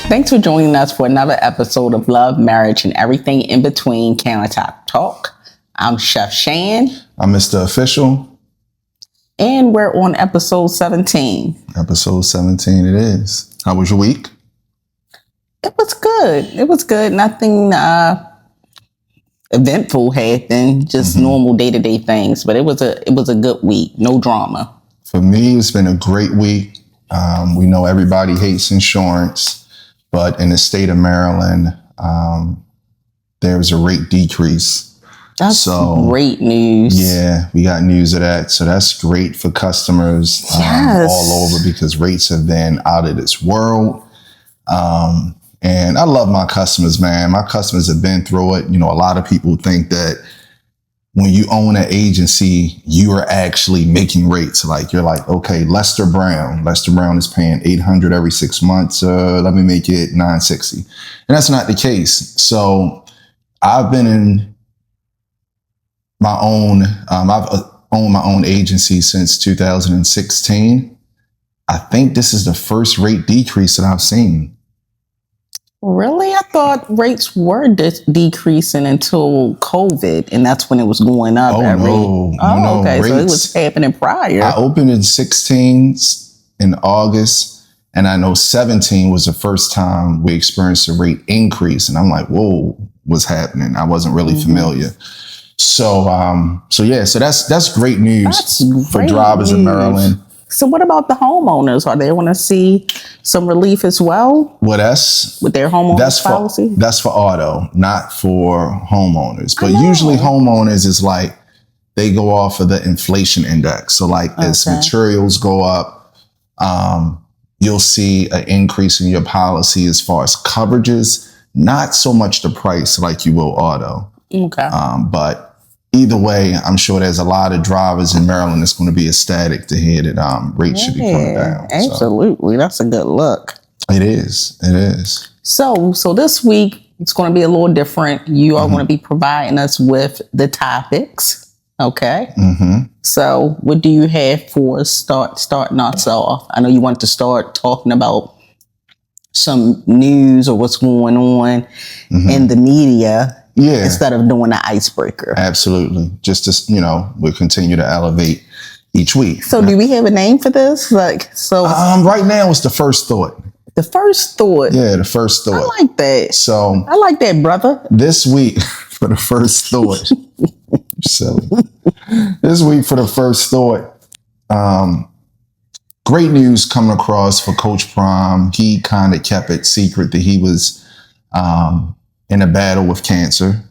Thanks for joining us for another episode of Love, Marriage, and Everything in Between Countertop Talk. I'm Chef Shan. I'm Mr. Official. And we're on episode 17. Episode 17 it is. How was your week? It was good. It was good. Nothing eventful happened, just normal day-to-day things. But it was a good week. No drama. For me, it's been a great week. We know everybody hates insurance, but in the state of Maryland, there's a rate decrease. That's great news. Yeah, we got news of that. So that's great for customers all over because rates have been out of this world. And I love my customers, man. My customers have been through it. You know, a lot of people think that when you own an agency, you are actually making rates. Like you're like, okay, Lester Brown is paying $800 every 6 months. Let me make it $960. And that's not the case. So I've been in my own, I've owned my own agency since 2016. I think this is the first rate decrease that I've seen. Really? I thought rates were decreasing until COVID, and that's when it was going up. No. Okay. So it was happening prior. I opened in 16 in August, and I know 17 was the first time we experienced a rate increase. And I'm like, whoa, what's happening? I wasn't really familiar. So that's great news for drivers in Maryland. So what about the homeowners? Are they want to see some relief as well? Well, that's with their homeowners policy. That's for auto, not for homeowners. But usually homeowners is like they go off of the inflation index. So like as materials go up, you'll see an increase in your policy as far as coverages, not so much the price like you will auto. Okay. But either way, I'm sure there's a lot of drivers in Maryland that's going to be ecstatic to hear that rates should be coming down. Absolutely. So. That's a good look. It is. It is. So this week, it's going to be a little different. You are going to be providing us with the topics. Okay. So what do you have for us starting us off? I know you want to start talking about some news or what's going on in the media. Yeah. Instead of doing an icebreaker. Absolutely. Just to, we'll continue to elevate each week. So do we have a name for this? Right now it's the first thought. The first thought. Yeah, the first thought. I like that. So I like that, brother. This week for the first thought. Silly. This week for the first thought. Great news coming across for Coach Prime. He kind of kept it secret that he was in a battle with cancer.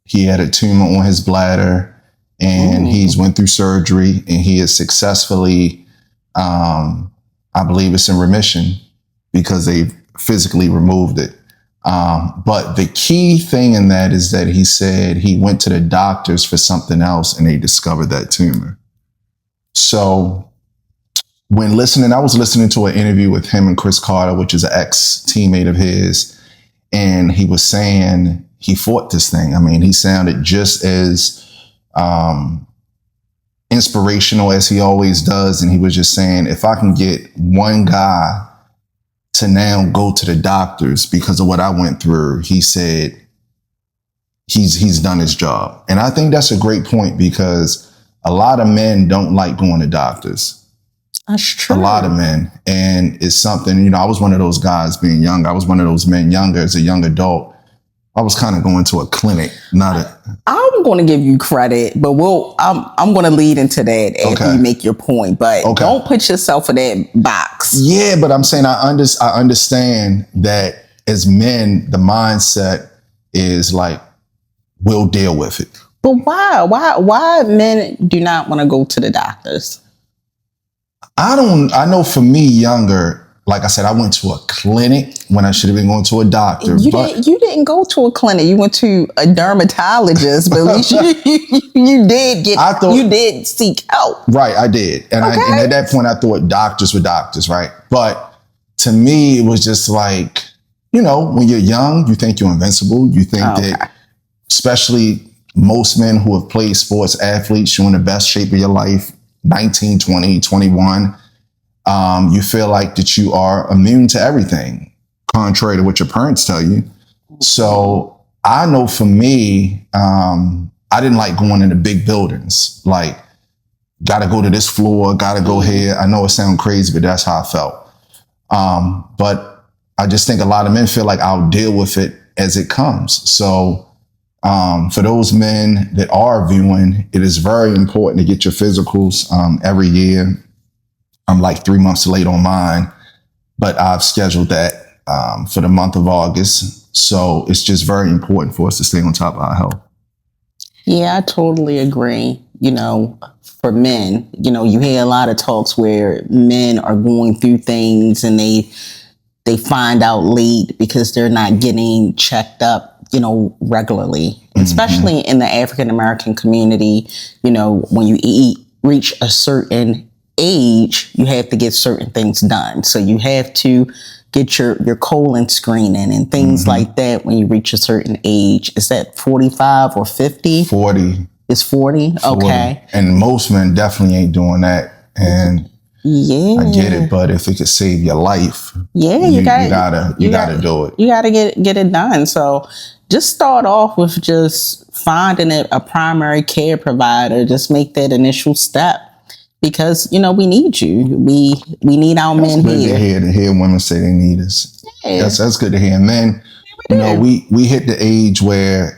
He had a tumor on his bladder and he's went through surgery and he is successfully, I believe it's in remission because they physically removed it. But the key thing in that is that he said he went to the doctors for something else and they discovered that tumor. So when I was listening to an interview with him and Chris Carter, which is an ex-teammate of his, and he was saying he fought this thing. I mean, he sounded just as inspirational as he always does. And he was just saying, if I can get one guy to now go to the doctors because of what I went through, he said he's done his job. And I think that's a great point because a lot of men don't like going to doctors. That's true. A lot of men. And it's something, I was one of those guys being young. I was one of those men younger as a young adult. I was kind of going to a clinic, I'm going to give you credit, but I'm going to lead into that after you make your point. But don't put yourself in that box. Yeah, but I'm saying I understand that as men, the mindset is like, we'll deal with it. But why men do not want to go to the doctors? I know for me, younger, like I said, I went to a clinic when I should have been going to a doctor. You didn't go to a clinic. You went to a dermatologist, but at least you did seek help. Right, I did. And at that point, I thought doctors were doctors, right? But to me, it was just like, when you're young, you think you're invincible. You think that, especially most men who have played sports, athletes, you're in the best shape of your life, 19, 20, 21. You feel like that you are immune to everything, contrary to what your parents tell you. So I know for me, I didn't like going into big buildings. Like, got to go to this floor, got to go here. I know it sounds crazy, but that's how I felt. But I just think a lot of men feel like I'll deal with it as it comes. So for those men that are viewing, it is very important to get your physicals every year. I'm like 3 months late on mine, but I've scheduled that for the month of August. So it's just very important for us to stay on top of our health. Yeah, I totally agree. You know, for men, you know, you hear a lot of talks where men are going through things and they find out late because they're not getting checked up, you know, regularly, especially in the African American community. You know, when you reach a certain age, you have to get certain things done. So you have to get your colon screening and things like that when you reach a certain age. Is that 45 or 50? 40. It's 40? Okay. And most men definitely ain't doing that. And yeah, I get it, but if it could save your life, you gotta do it. You gotta get it done. So just start off with just finding a primary care provider. Just make that initial step. Because, you know, we need you. We need our men here. To hear women say they need us. Yeah. That's good to hear. Men, you know, we hit the age where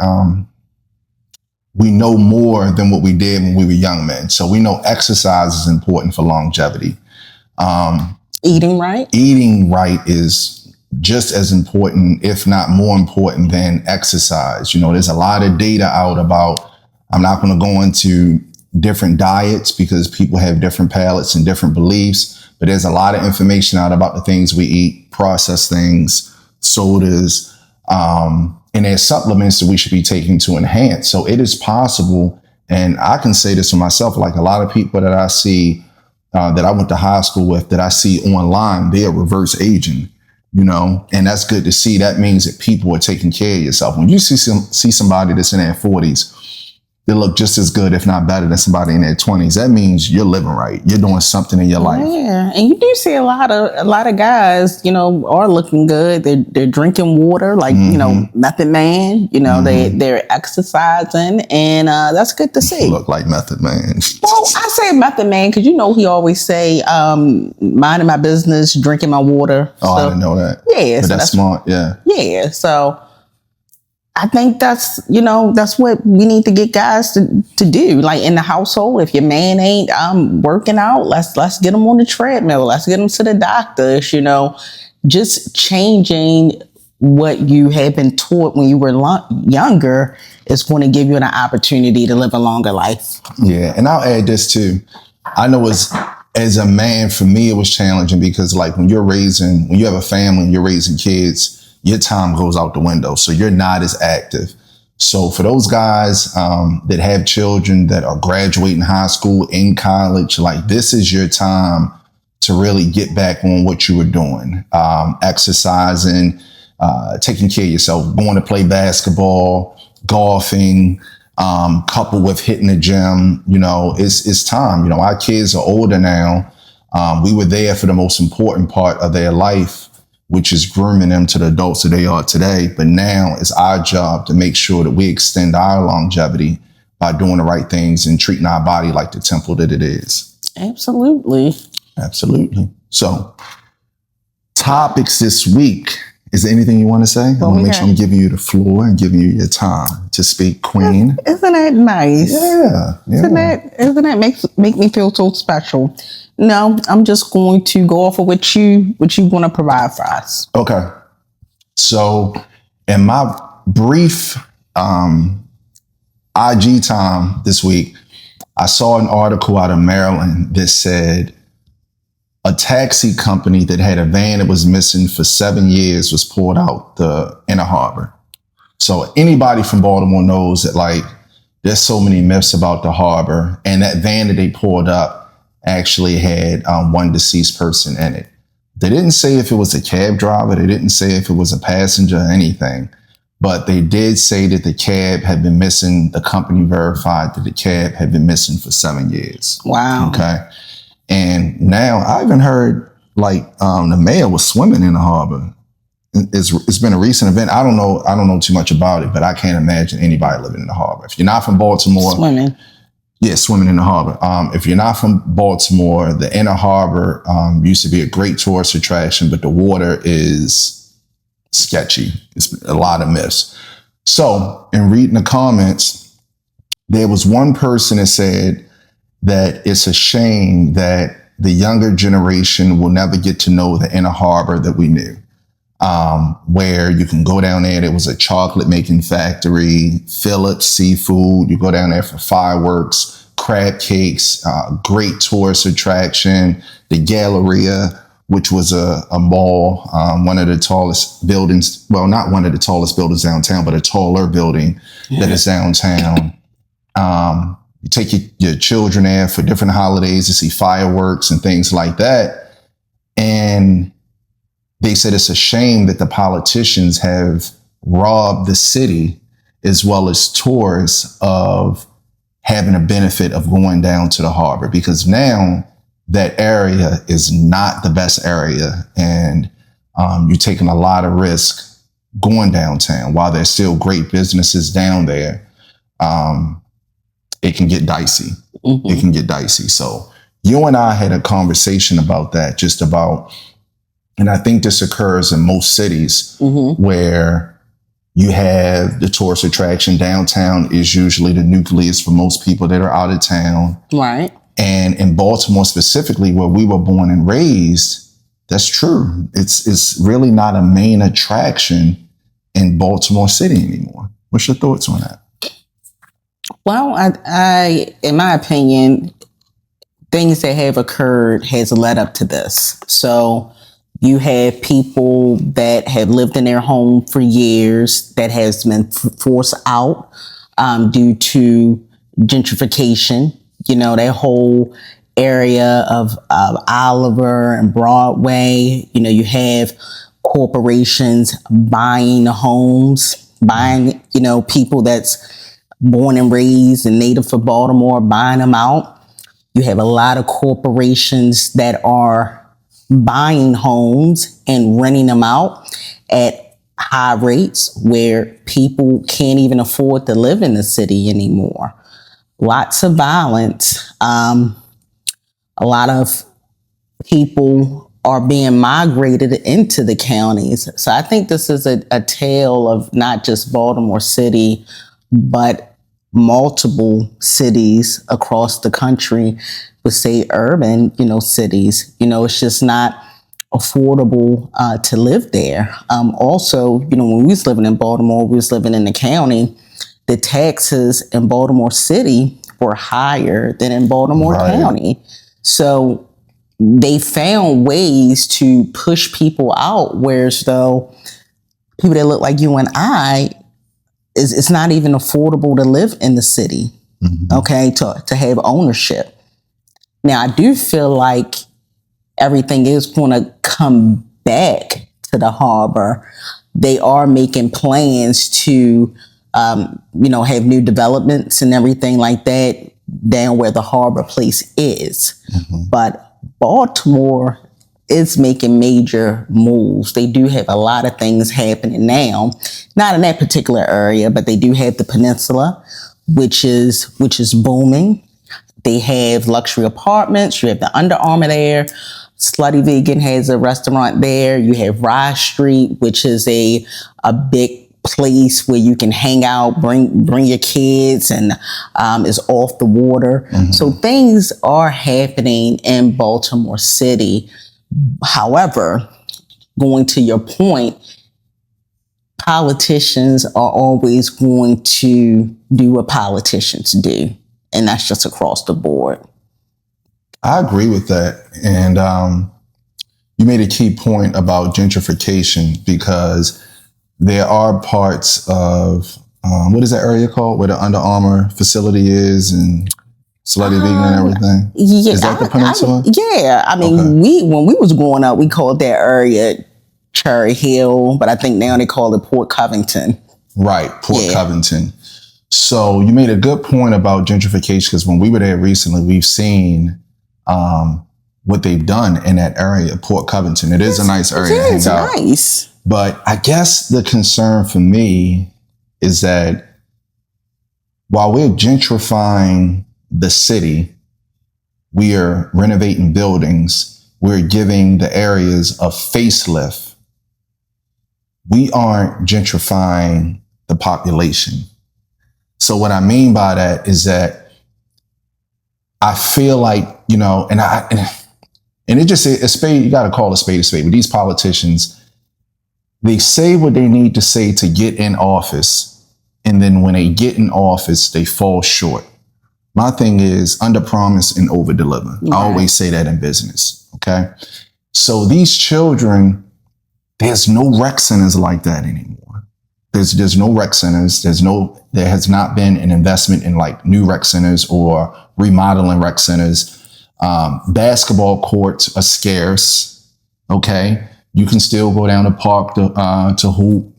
we know more than what we did when we were young men. So we know exercise is important for longevity. Eating right? Eating right is just as important, if not more important than exercise. You know, there's a lot of data out about, I'm not going to go into different diets because people have different palates and different beliefs, but there's a lot of information out about the things we eat, processed things, sodas, and there's supplements that we should be taking to enhance. So it is possible. And I can say this for myself, like a lot of people that I see, that I went to high school with, that I see online, they are reverse aging, you know, and that's good to see. That means that people are taking care of yourself. When you see somebody that's in their 40s, they look just as good, if not better, than somebody in their 20s. That means you're living right. You're doing something in your life. Yeah, and you do see a lot of guys, you know, are looking good. They're drinking water, like you know, Method Man. You know, they're exercising, and that's good to see. Look like Method Man. Well, I say Method Man because you know he always say, "Minding my business, drinking my water." Oh, so, I didn't know that. Yeah, but so that's smart. Yeah. Yeah, so. I think that's what we need to get guys to do. Like in the household, if your man ain't working out, let's get him on the treadmill. Let's get him to the doctors, you know, just changing what you have been taught when you were younger is going to give you an opportunity to live a longer life. Yeah. And I'll add this too. I know as a man, for me, it was challenging because like when you have a family and you're raising kids, your time goes out the window. So you're not as active. So for those guys that have children that are graduating high school, in college, like this is your time to really get back on what you were doing. Exercising, taking care of yourself, going to play basketball, golfing, coupled with hitting the gym. You know, it's time. You know, our kids are older now. We were there for the most important part of their life, which is grooming them to the adults that they are today. But now it's our job to make sure that we extend our longevity by doing the right things and treating our body like the temple that it is. Absolutely. Absolutely. So topics this week. Is there anything you want to say? I want to make sure I'm giving you the floor and giving you your time to speak, Queen. Isn't that nice? Yeah. Isn't that make me feel so special? No, I'm just going to go off of what you want to provide for us. Okay. So in my brief IG time this week, I saw an article out of Maryland that said a taxi company that had a van that was missing for 7 years was pulled out the inner harbor. So anybody from Baltimore knows that like there's so many myths about the harbor, and that van that they pulled up actually had one deceased person in it. They didn't say if it was a cab driver. They didn't say if it was a passenger or anything, but they did say that the cab had been missing. The company verified that the cab had been missing for 7 years. Wow. Okay. And now I even heard like the mayor was swimming in the harbor. It's been a recent event. I don't know too much about it, but I can't imagine anybody living in the harbor. If you're not from Baltimore, Swimming. Yeah, swimming in the harbor. If you're not from Baltimore, the inner harbor used to be a great tourist attraction, but the water is sketchy. It's a lot of myths. So in reading the comments, there was one person that said that it's a shame that the younger generation will never get to know the inner harbor that we knew. Where you can go down there. There was a chocolate making factory, Phillips Seafood. You go down there for fireworks, crab cakes, great tourist attraction, the Galleria, which was a mall, one of the tallest buildings. Well, not one of the tallest buildings downtown, but a taller building that is downtown. You take your children there for different holidays to see fireworks and things like that. And they said it's a shame that the politicians have robbed the city as well as tourists of having a benefit of going down to the harbor, because now that area is not the best area. And you're taking a lot of risk going downtown. While there's still great businesses down there, it can get dicey. Mm-hmm. It can get dicey. So you and I had a conversation about that, just about, and I think this occurs in most cities where you have the tourist attraction. Downtown is usually the nucleus for most people that are out of town. Right. And in Baltimore specifically, where we were born and raised, that's true. It's really not a main attraction in Baltimore City anymore. What's your thoughts on that? Well, I in my opinion, things that have occurred has led up to this. So you have people that have lived in their home for years that has been forced out due to gentrification. You know, that whole area of Oliver and Broadway. You know, you have corporations buying the homes, buying, you know, people that's born and raised and native for Baltimore, buying them out. You have a lot of corporations that are buying homes and renting them out at high rates where people can't even afford to live in the city anymore. Lots of violence. A lot of people are being migrated into the counties. So I think this is a tale of not just Baltimore City, but multiple cities across the country, would say urban, you know, cities. You know, it's just not affordable to live there. Also, you know, when we was living in Baltimore, we was living in the county, the taxes in Baltimore City were higher than in Baltimore County. So they found ways to push people out, whereas though people that look like you and I, it's not even affordable to live in the city, okay, to have ownership. Now, I do feel like everything is going to come back to the harbor. They are making plans to, you know, have new developments and everything like that down where the harbor place is. But Baltimore is making major moves. They do have a lot of things happening now, not in that particular area, but they do have the peninsula, which is booming. They have luxury apartments. You have the Under Armour there. Slutty Vegan has a restaurant there. You have Rye Street, which is a big place where you can hang out, bring your kids, and is off the water. So things are happening in Baltimore City. However, going to your point, politicians are always going to do what politicians do. And that's just across the board. I agree with that. And you made a key point about gentrification, because there are parts of, what is that area called, where the Under Armour facility is, and Slutty Vegan and everything? Yeah, is that the peninsula? I mean, when we was growing up, we called that area Cherry Hill, but I think now they call it Port Covington. Right, Port Covington. So you made a good point about gentrification, because when we were there recently, we've seen what they've done in that area, Port Covington. It is a nice area to hang out. Nice. But I guess the concern for me is that while we're gentrifying the city, we are renovating buildings, we're giving the areas a facelift, we aren't gentrifying the population. So what I mean by that is that I feel like, you know, and it just, a spade, you got to call a spade a spade. With these politicians, they say what they need to say to get in office. And then when they get in office, they fall short. My thing is under promise and over deliver. Right. I always say that in business. Okay. So these children, there's no rec centers like that anymore. There's no rec centers. There has not been an investment in like new rec centers or remodeling rec centers. Basketball courts are scarce. Okay. You can still go down the park to hoop.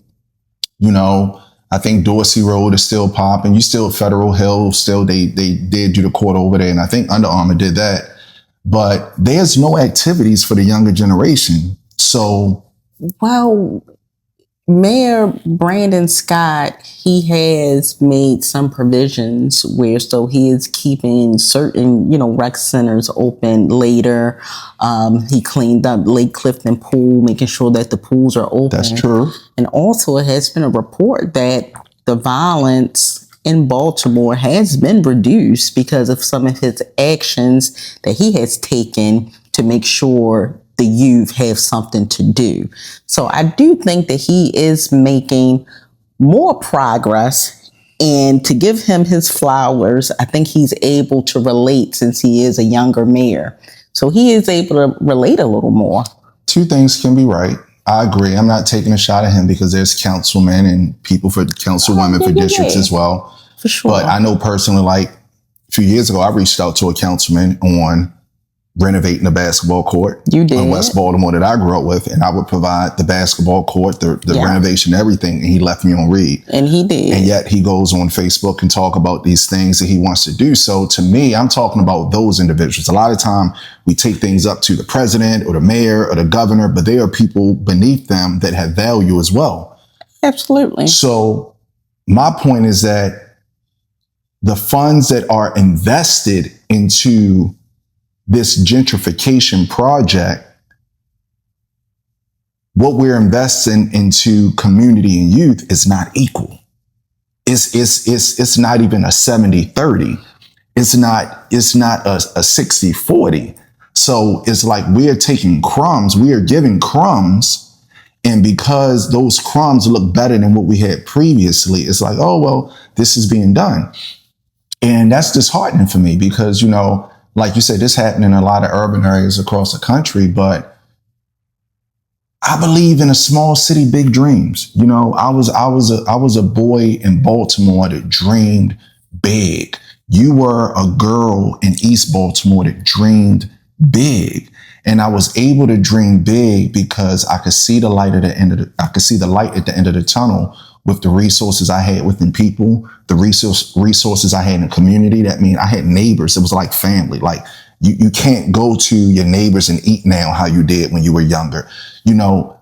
You know, I think Dorsey Road is still popping. You still Federal Hill, still they did do the court over there. And I think Under Armour did that. But there's no activities for the younger generation. So, well, Mayor Brandon Scott, he has made some provisions where so he is keeping certain, you know, rec centers open later. He cleaned up Lake Clifton Pool, making sure that the pools are open. That's true. And also it has been a report that the violence in Baltimore has been reduced because of some of his actions that he has taken to make sure the youth have something to do. So I do think that he is making more progress, and to give him his flowers, I think he's able to relate since he is a younger mayor. So he is able to relate a little more. Two things can be right. I agree. I'm not taking a shot at him because there's councilmen and people for councilwomen for districts as well. For sure. But I know personally, like a few years ago, I reached out to a councilman on renovating the basketball court in West Baltimore that I grew up with, and I would provide the basketball court, the renovation, everything, and he left me on read. And he did. And yet he goes on Facebook and talk about these things that he wants to do. So to me, I'm talking about those individuals. A lot of time we take things up to the president or the mayor or the governor, but there are people beneath them that have value as well. Absolutely. So my point is that the funds that are invested into this gentrification project, what we're investing into community and youth is not equal. It's not even a 70-30. It's not a 60-40. So it's like we're taking crumbs, we are giving crumbs. And because those crumbs look better than what we had previously, it's like, oh, well, this is being done. And that's disheartening for me because, you know, like you said, this happened in a lot of urban areas across the country, but I believe in a small city, big dreams. You know, I was a boy in Baltimore that dreamed big. You were a girl in East Baltimore that dreamed big. And I was able to dream big because I could see the light at the end of the light at the end of the tunnel with the resources I had within people, the resources I had in the community. That means I had neighbors. It was like family. Like you can't go to your neighbors and eat now how you did when you were younger. You know,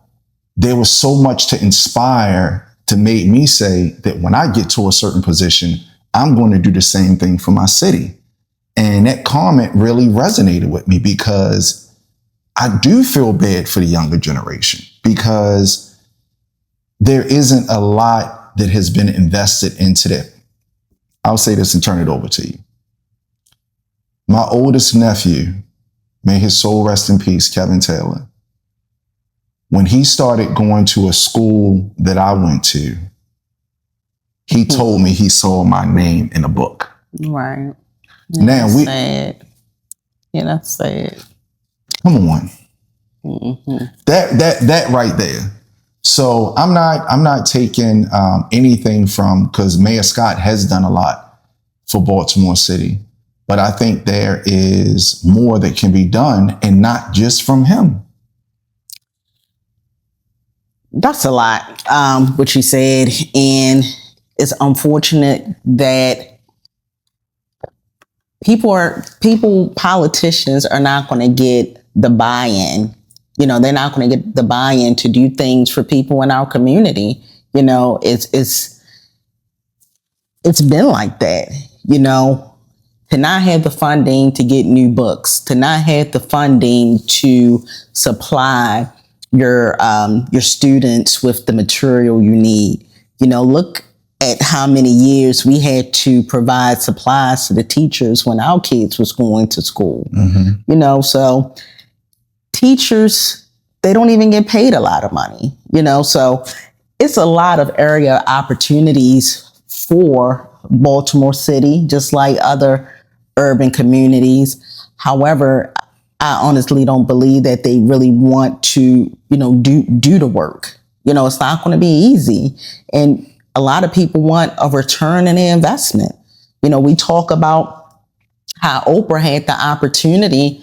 there was so much to inspire to make me say that when I get to a certain position, I'm going to do the same thing for my city. And that comment really resonated with me because I do feel bad for the younger generation because there isn't a lot that has been invested into that. I'll say this and turn it over to you. My oldest nephew, may his soul rest in peace, Kevin Taylor, when he started going to a school that I went to, he told me he saw my name in a book. Right. Now sad. Yeah, that's sad. Come on. Mm-hmm. That right there. So I'm not taking anything from, because Mayor Scott has done a lot for Baltimore City, but I think there is more that can be done, and not just from him. That's a lot, what you said, and it's unfortunate that politicians are not going to get the buy-in. You know, they're not going to get the buy-in to do things for people in our community. You know, it's been like that, you know, to not have the funding to get new books, to not have the funding to supply your students with the material you need. You know, look at how many years we had to provide supplies to the teachers when our kids was going to school. You know, so teachers, they don't even get paid a lot of money, you know, so it's a lot of area opportunities for Baltimore City, just like other urban communities. However, I honestly don't believe that they really want to, you know, do the work. You know, it's not going to be easy. And a lot of people want a return in their investment. You know, we talk about how Oprah had the opportunity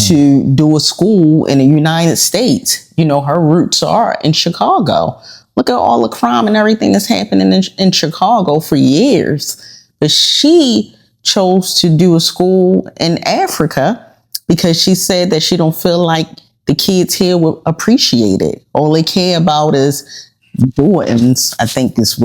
to do a school in the United States. You know, her roots are in Chicago. Look at all the crime and everything that's happening in Chicago for years. But she chose to do a school in Africa because she said that she don't feel like the kids here will appreciate it. All they care about is Jordans, I think is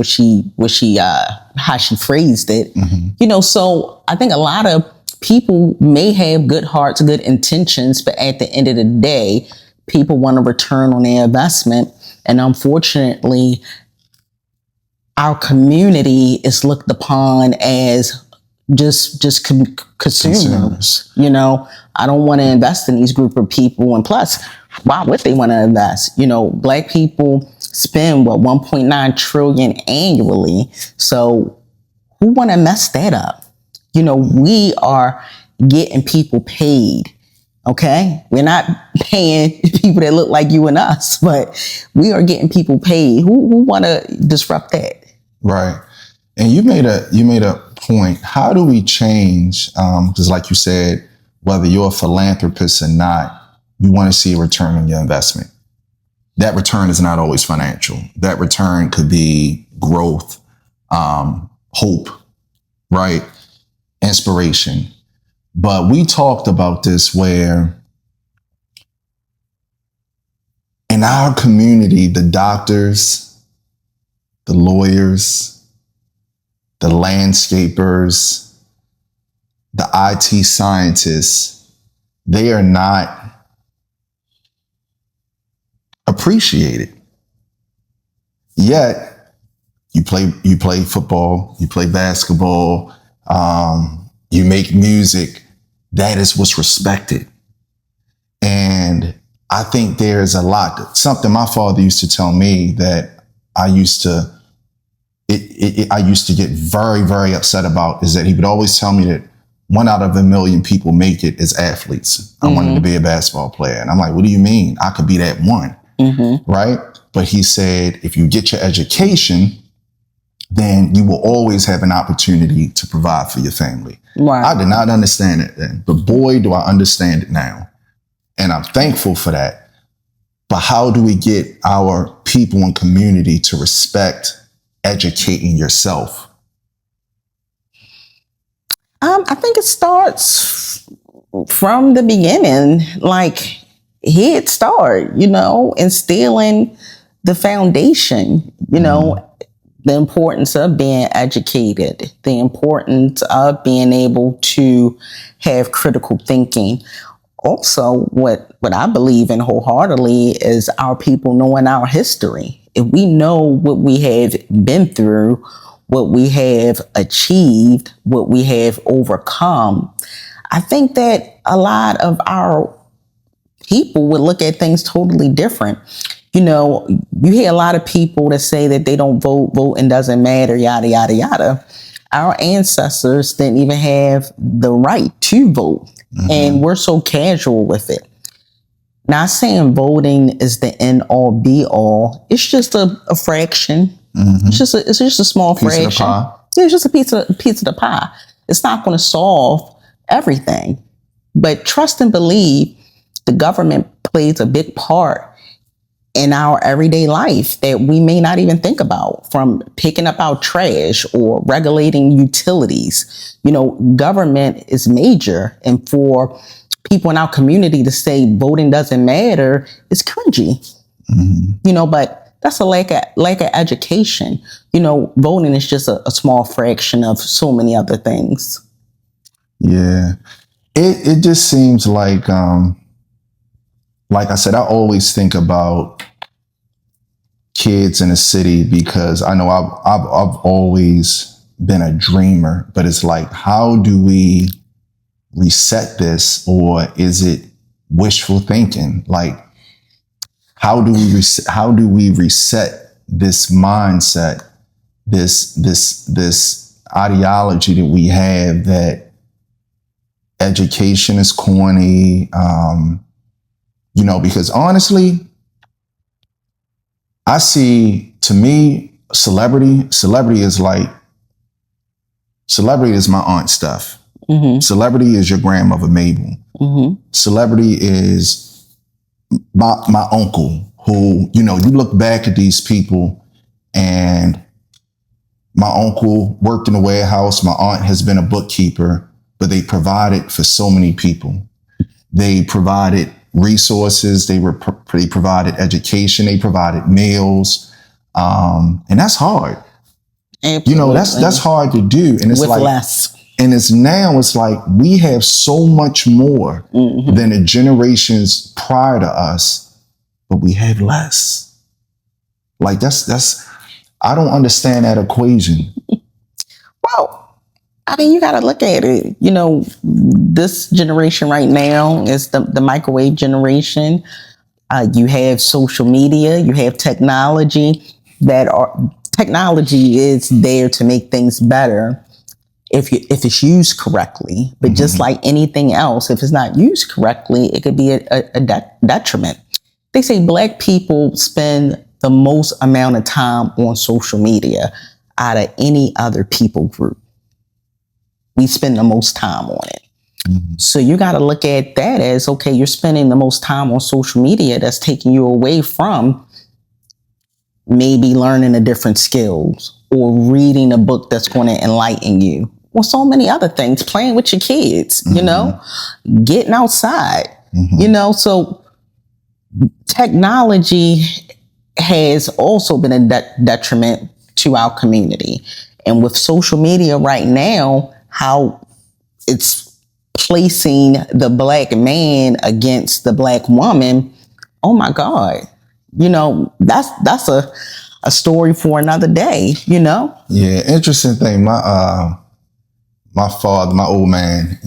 how she phrased it. You know, so I think a lot of people may have good hearts, good intentions, but at the end of the day, people want a return on their investment. And unfortunately, our community is looked upon as just consumers. You know, I don't want to invest in these group of people. And plus, why would they want to invest? You know, Black people spend, 1.9 trillion annually. So who want to mess that up? You know, we are getting people paid. Okay, we're not paying people that look like you and us, but we are getting people paid. Who want to disrupt that? Right. And you made a point. How do we change? Because like you said, whether you're a philanthropist or not, you want to see a return on your investment. That return is not always financial. That return could be growth, hope, right? Inspiration. But we talked about this where in our community, the doctors, the lawyers, the landscapers, the IT scientists, they are not appreciated. Yet you play football, you play basketball, you make music. That is what's respected. And I think there's a lot, something my father used to tell me that I used to get very, very upset about, is that he would always tell me that 1 out of a million people make it as athletes. I wanted to be a basketball player. And I'm like, what do you mean? I could be that one, right? But he said, if you get your education, then you will always have an opportunity to provide for your family. Right. I did not understand it then, but boy, do I understand it now. And I'm thankful for that. But how do we get our people and community to respect educating yourself? I think it starts from the beginning, like Head Start, you know, instilling the foundation, you know, the importance of being educated, the importance of being able to have critical thinking. Also, what I believe in wholeheartedly is our people knowing our history. If we know what we have been through, what we have achieved, what we have overcome, I think that a lot of our people would look at things totally different. You know, you hear a lot of people that say that they don't vote and doesn't matter, yada, yada, yada. Our ancestors didn't even have the right to vote. And we're so casual with it. Not saying voting is the end all be all. It's just a fraction. It's just a small fraction. Of the pie. Yeah, it's just a piece of the pie. It's not going to solve everything. But trust and believe the government plays a big part in our everyday life that we may not even think about, from picking up our trash or regulating utilities. You know, government is major. And for people in our community to say voting doesn't matter is cringy. But that's a lack of education. Voting is just a small fraction of so many other things. Yeah. It just seems like I said, I always think about kids in the city because I know I've always been a dreamer, but it's like, how do we reset this, or is it wishful thinking? Like, how do we reset this mindset, this ideology that we have that education is corny? Because honestly, I see, to me, celebrity is my aunt Steph. Celebrity is your grandmother Mabel. Celebrity is my uncle, who, you look back at these people, and my uncle worked in a warehouse. My aunt has been a bookkeeper, but they provided for so many people. They provided resources. They provided education. They provided meals. And that's hard. Absolutely. That's hard to do. And it's with like less. And it's like we have so much more than the generations prior to us, but we have less. Like that's I don't understand that equation. Well, I mean, you got to look at it. This generation right now is the microwave generation. You have social media, you have technology technology is there to make things better if it's used correctly. But just like anything else, if it's not used correctly, it could be a detriment. They say Black people spend the most amount of time on social media out of any other people group. We spend the most time on it. So you got to look at that as, okay, you're spending the most time on social media. That's taking you away from maybe learning the different skills or reading a book that's going to enlighten you. Or so many other things, playing with your kids, getting outside, so technology has also been a detriment to our community. And with social media right now, how it's placing the Black man against the Black woman, oh my God, that's a story for another day, Yeah, interesting thing. My father, my old man,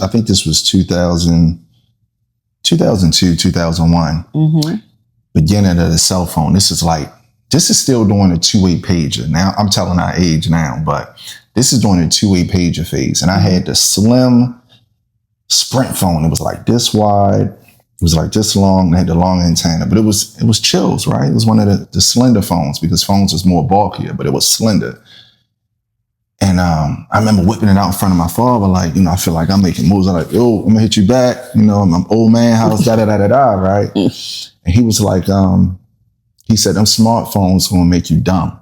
I think this was 2002, 2001, beginning of the cell phone. This is still doing a two-way pager. Now, I'm telling our age now, but this is doing a two-way pager phase. And I had the slim Sprint phone. It was like this wide. It was like this long. It had the long antenna, but it was chills, right? It was one of the slender phones, because phones was more bulkier, but it was slender. And I remember whipping it out in front of my father, like, I feel like I'm making moves. I'm like, yo, I'm gonna hit you back. I'm old man house, da-da-da-da-da, right? And he was like, he said, them smartphones gonna make you dumb.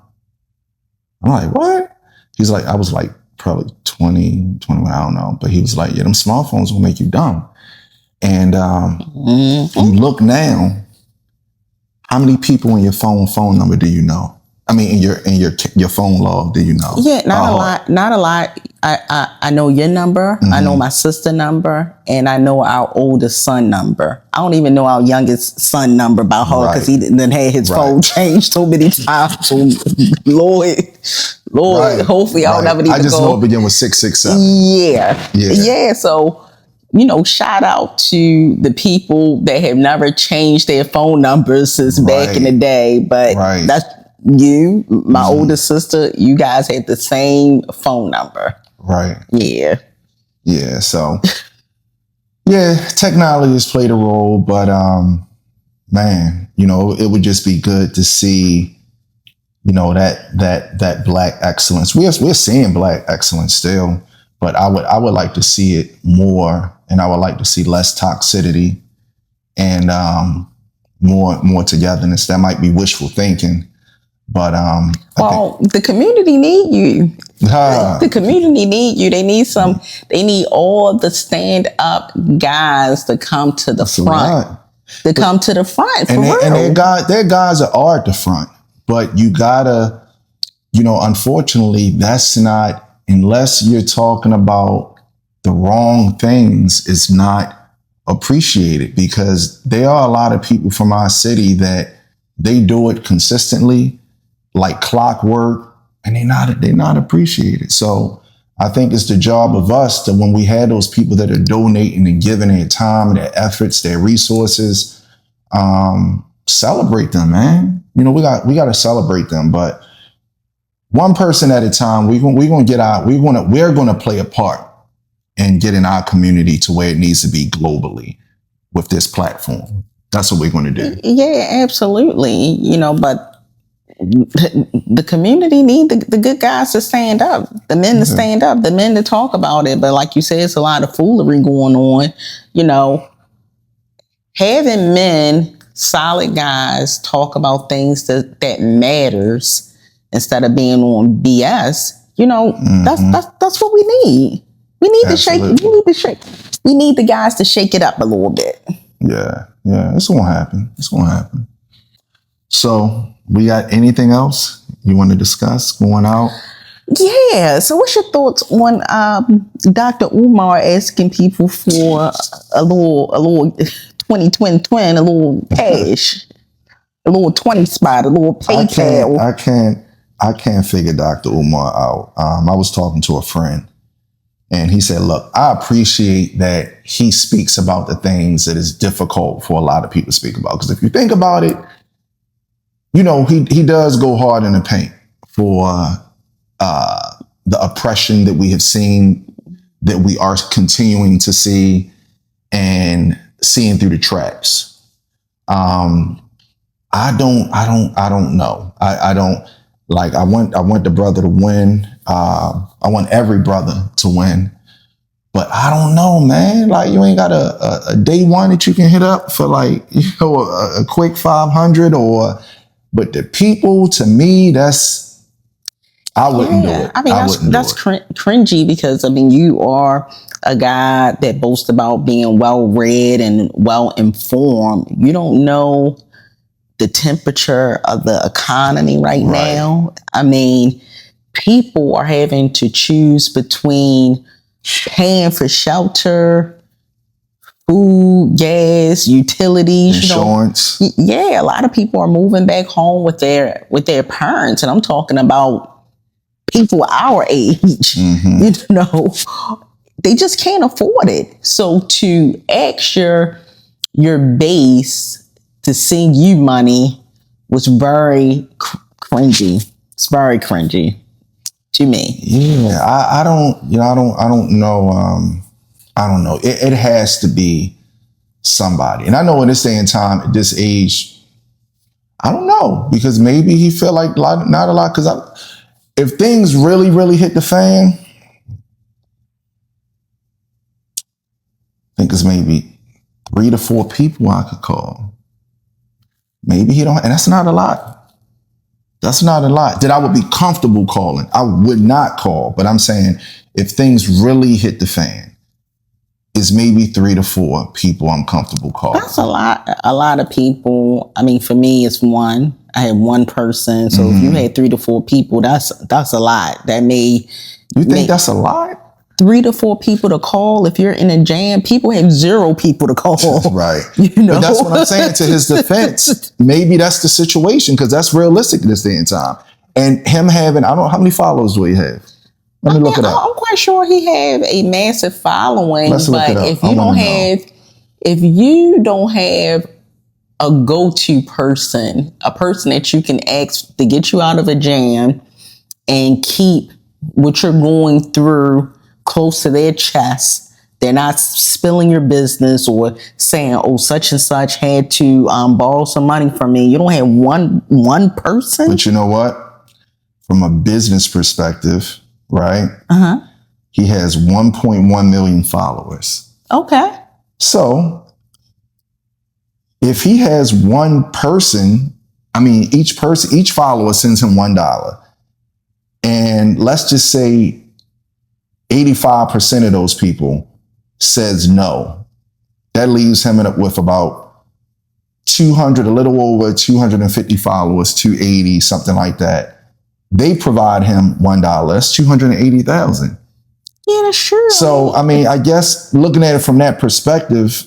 I'm like, what? He's like, I was like probably 20, 21, I don't know. But he was like, yeah, them smartphones gonna make you dumb. And you look now, how many people in your phone number do you know? I mean, in your phone log, do you know? Yeah, not a lot. I know your number. I know my sister number, and I know our oldest son number. I don't even know our youngest son number by heart, because he didn't had his phone changed so many times. So, Lord, hopefully I'll never even go. I just know it began with 667. Yeah. So, shout out to the people that have never changed their phone numbers since back in the day. But that's you, my oldest sister, you guys had the same phone number. Right. Yeah. Yeah. So, yeah, technology has played a role, but, man, it would just be good to see, that Black excellence. We're seeing Black excellence still, but I would like to see it more, and I would like to see less toxicity and, more togetherness. That might be wishful thinking. But the community need you. The community need you. They need all the stand up guys to come to the front. Come to the front. And their guys are at the front. But you gotta, unfortunately, that's not, unless you're talking about the wrong things, it's not appreciated, because there are a lot of people from our city that they do it consistently, like clockwork, and they're not appreciated. So I think it's the job of us that when we have those people that are donating and giving their time, their efforts, their resources, celebrate them, man. We got to celebrate them, but one person at a time. We're going to play a part in getting our community to where it needs to be globally with this platform. That's what we're going to do. Yeah, absolutely. But the community need the good guys to stand up, the men to stand up, the men to talk about it. But like you said, it's a lot of foolery going on. Having men, solid guys, talk about things that matters instead of being on BS. That's what we need. We need We need the guys to shake it up a little bit. Yeah, it's gonna happen. So, we got anything else you want to discuss going out? Yeah. So what's your thoughts on Dr. Umar asking people for a little 2020, a little cash, a little 20 spot, a little PayPal? I can't figure Dr. Umar out. I was talking to a friend, and he said, look, I appreciate that he speaks about the things that is difficult for a lot of people to speak about. Because if you think about it, he does go hard in the paint for the oppression that we have seen, that we are continuing to see, and seeing through the tracks. I don't know. I don't like. I want the brother to win. I want every brother to win. But I don't know, man. Like, you ain't got a day one that you can hit up for, like, a quick 500 or. But the people, to me, I wouldn't do it. I mean, that's cringy, because you are a guy that boasts about being well read and well informed. You don't know the temperature of the economy right now. I mean, people are having to choose between paying for shelter, food, gas, utilities, insurance. A lot of people are moving back home with their parents, and I'm talking about people our age. They just can't afford it. So to ask your base to send you money was very cringy. It's very cringy to me. Yeah, I don't know. I don't know. It has to be somebody. And I know in this day and time, at this age, I don't know, because maybe he felt like not a lot. Because if things really, really hit the fan, I think it's maybe 3 to 4 people I could call. Maybe he don't, and that's not a lot. That's not a lot that I would be comfortable calling. I would not call, but I'm saying if things really hit the fan, is maybe 3 to 4 people I'm comfortable calling. That's a lot of people. I mean, for me, it's one. I had one person. So if you had 3 to 4 people, that's a lot. You think that's a lot? 3 to 4 people to call. If you're in a jam, people have 0 people to call. Right. But that's what I'm saying. To his defense, maybe that's the situation, because that's realistic in this day and time. And him having, I don't know, how many followers do he have? Let me look it up. I'm quite sure he have a massive following, but if you don't have a go-to person, a person that you can ask to get you out of a jam and keep what you're going through close to their chest, they're not spilling your business or saying, oh, such and such had to borrow some money from me. You don't have one person. But you know what? From a business perspective, right? He has 1.1 million followers. Okay. So if he has one person, I mean, each follower sends him $1. and let's just say 85% of those people says no. That leaves him with about 200, a little over 250 followers, 280, something like that. They provide him $1. That's 280,000. Yeah, that's true. So, I mean, I guess looking at it from that perspective,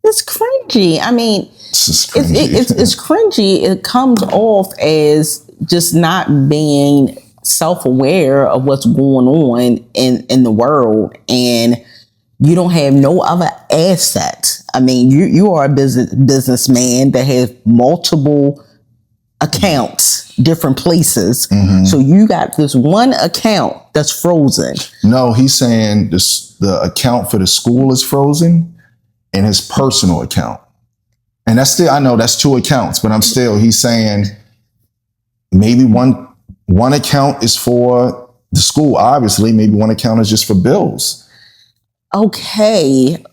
it's cringy. I mean, it's cringy. It's cringy. It comes off as just not being self-aware of what's going on in the world, and you don't have no other assets. I mean, you are a businessman that has multiple accounts, different places. Mm-hmm. So you got this one account that's frozen. No, he's saying the account for the school is frozen and his personal account. And that's still, I know that's two accounts, but he's saying maybe one account is for the school. Obviously, maybe one account is just for bills. Okay.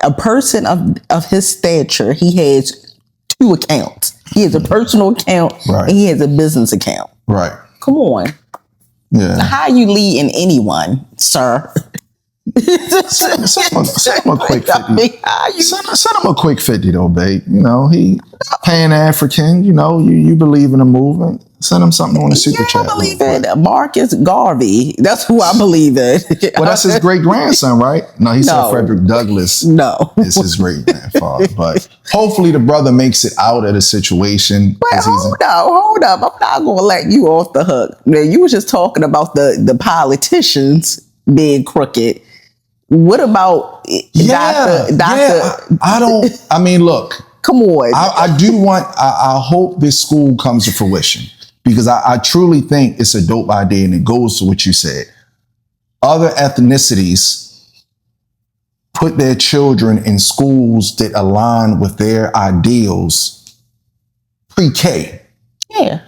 A person of his stature, he has two accounts. He has a personal account, right, and he has a business account. Right. Come on. Yeah. How are you leading anyone, sir? Send him a quick 50. Send him a quick 50 though, babe. You know, he Pan-African, you know, you believe in the movement. Send him something on the super chat. I believe in Marcus Garvey. That's who I believe in. Well, that's his great grandson, right? No, he said Frederick Douglass. No. Is his great grandfather. But hopefully the brother makes it out of the situation. But hold up. I'm not gonna let you off the hook. Now, you were just talking about the politicians being crooked. What about Dr. I mean, look. Come on. I hope this school comes to fruition, because I truly think it's a dope idea, and it goes to what you said. Other ethnicities put their children in schools that align with their ideals pre-K. Yeah.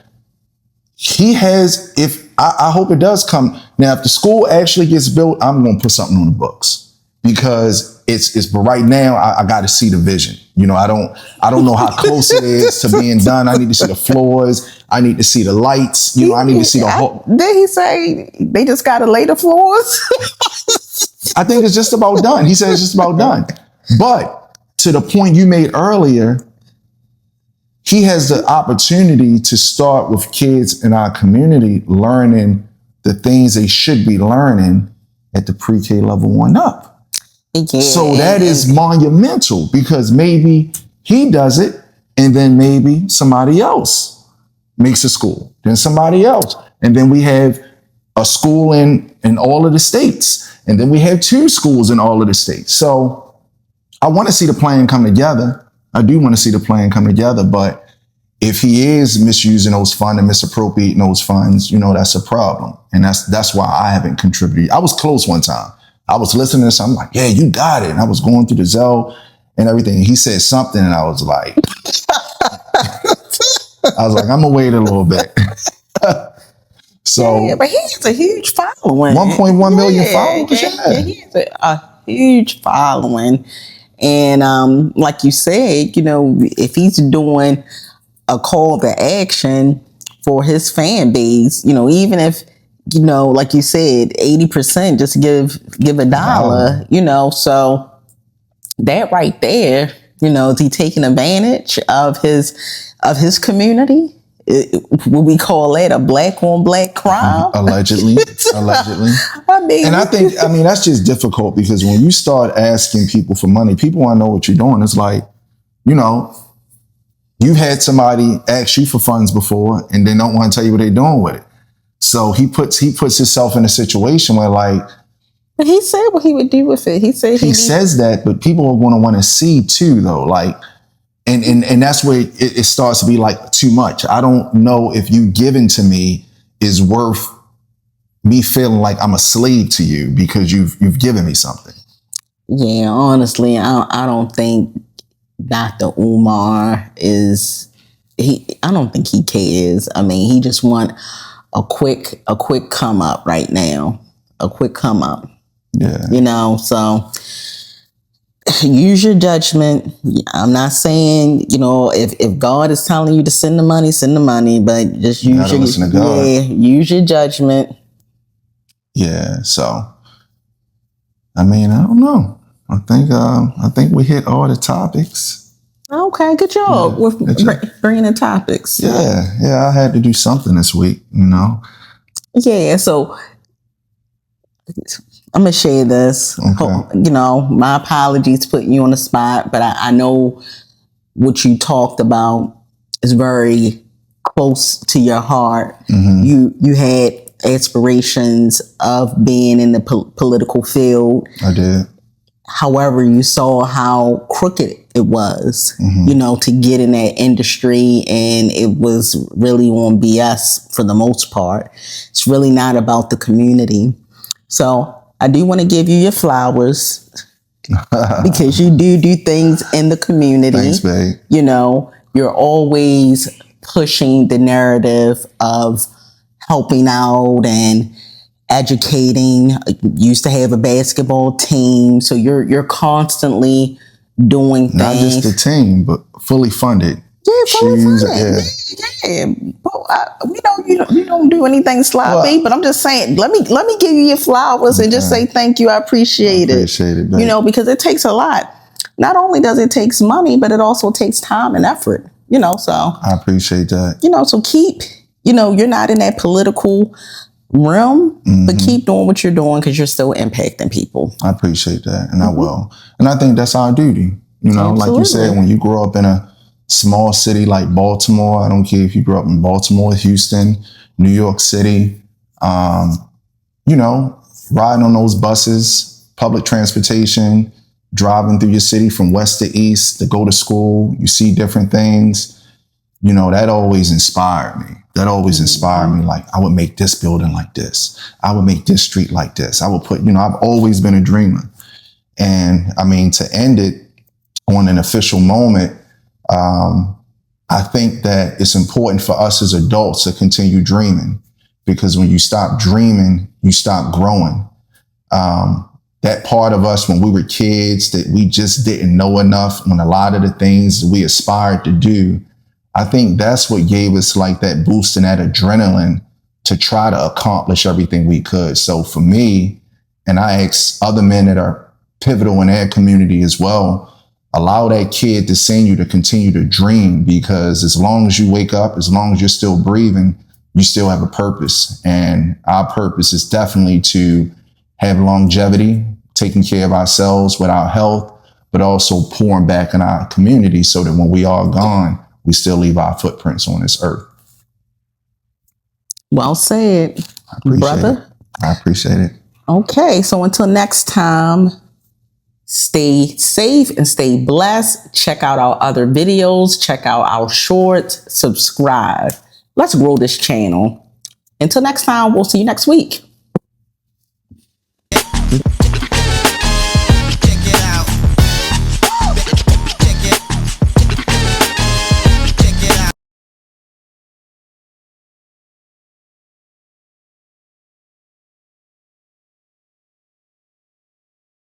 I hope it does come. Now, if the school actually gets built, I'm going to put something on the books, because but right now I got to see the vision. You know, I don't know how close it is to being done. I need to see the floors. I need to see the lights. You know, I need to see the whole. Did he say they just got to lay the floors? I think it's just about done. He said it's just about done. But to the point you made earlier, he has the opportunity to start with kids in our community learning the things they should be learning at the pre-K level 1 up. Yeah. So that is monumental, because maybe he does it, and then maybe somebody else makes a school, then somebody else. And then we have a school in all of the states. And then we have 2 schools in all of the states. So I want to see the plan come together. I do want to see the plan come together, but if he is misusing those funds and misappropriating those funds, you know, that's a problem. And that's why I haven't contributed. I was close one time. I was listening to something like, yeah, you got it. And I was going through the Zelle and everything. He said something and I was like, I'm going to wait a little bit. So, yeah, but he has a huge following. 1.1 million followers. Yeah, he has a huge following. And like you said, you know, if he's doing a call to action for his fan base, you know, even if, you know, like you said, 80% just give $1, you know, so that right there, you know, is he taking advantage of his community? Would we call that a black on black crime? Allegedly. I mean, that's just difficult, because when you start asking people for money, people want to know what you're doing. It's like, you know, you've had somebody ask you for funds before and they don't want to tell you what they're doing with it. So he puts himself in a situation where, like, but he said what he would do with it. He says that, but people are going to want to see too, though. Like, and that's where it starts to be like too much. I don't know if you giving to me is worth me feeling like I'm a slave to you because you've given me something. Yeah, honestly, I don't think Dr. Umar I don't think he cares. I mean, he just want a quick come up right now. A quick come up. Yeah. You know, so use your judgment. I'm not saying, if God is telling you to send the money, but just use listen to God. Use your judgment. Yeah. So, I mean, I don't know. I think we hit all the topics. Okay, good job with bringing in topics. Yeah. I had to do something this week, Yeah. So I'm gonna share this. Okay. My apologies putting you on the spot, but I know what you talked about is very close to your heart. Mm-hmm. You had aspirations of being in the political field. I did. However, you saw how crooked it was, to get in that industry, and it was really on BS for the most part. It's really not about the community. So I do want to give you your flowers because you do things in the community. Thanks, babe. You're always pushing the narrative of helping out and educating. Used to have a basketball team, so you're constantly doing things. Not just the team, but fully funded. Yeah, fully funded. Yeah. You don't do anything sloppy, but I'm just saying, let me give you your flowers and just say thank you. I appreciate it. Appreciate it, babe. Because it takes a lot. Not only does it take money, but it also takes time and effort. So I appreciate that. So keep, you're not in that political realm, but keep doing what you're doing because you're still impacting people. I appreciate that, and I will. And I think that's our duty. Absolutely. Like you said, when you grow up in a small city like Baltimore, I don't care if you grew up in Baltimore, Houston, New York City, riding on those buses, public transportation, driving through your city from west to east to go to school, you see different things. That always inspired me. Like, I would make this building like this. I would make this street like this. I would put, I've always been a dreamer. And I mean, to end it on an official moment, I think that it's important for us as adults to continue dreaming, because when you stop dreaming, you stop growing. That part of us when we were kids that we just didn't know enough, when a lot of the things that we aspired to do, I think that's what gave us like that boost and that adrenaline to try to accomplish everything we could. So for me, and I ask other men that are pivotal in their community as well, allow that kid to send you to continue to dream, because as long as you wake up, as long as you're still breathing, you still have a purpose. And our purpose is definitely to have longevity, taking care of ourselves with our health, but also pouring back in our community so that when we are gone, we still leave our footprints on this earth. Well said, brother. I appreciate it. Okay, so until next time, stay safe and stay blessed. Check out our other videos. Check out our shorts. Subscribe. Let's grow this channel. Until next time, we'll see you next week.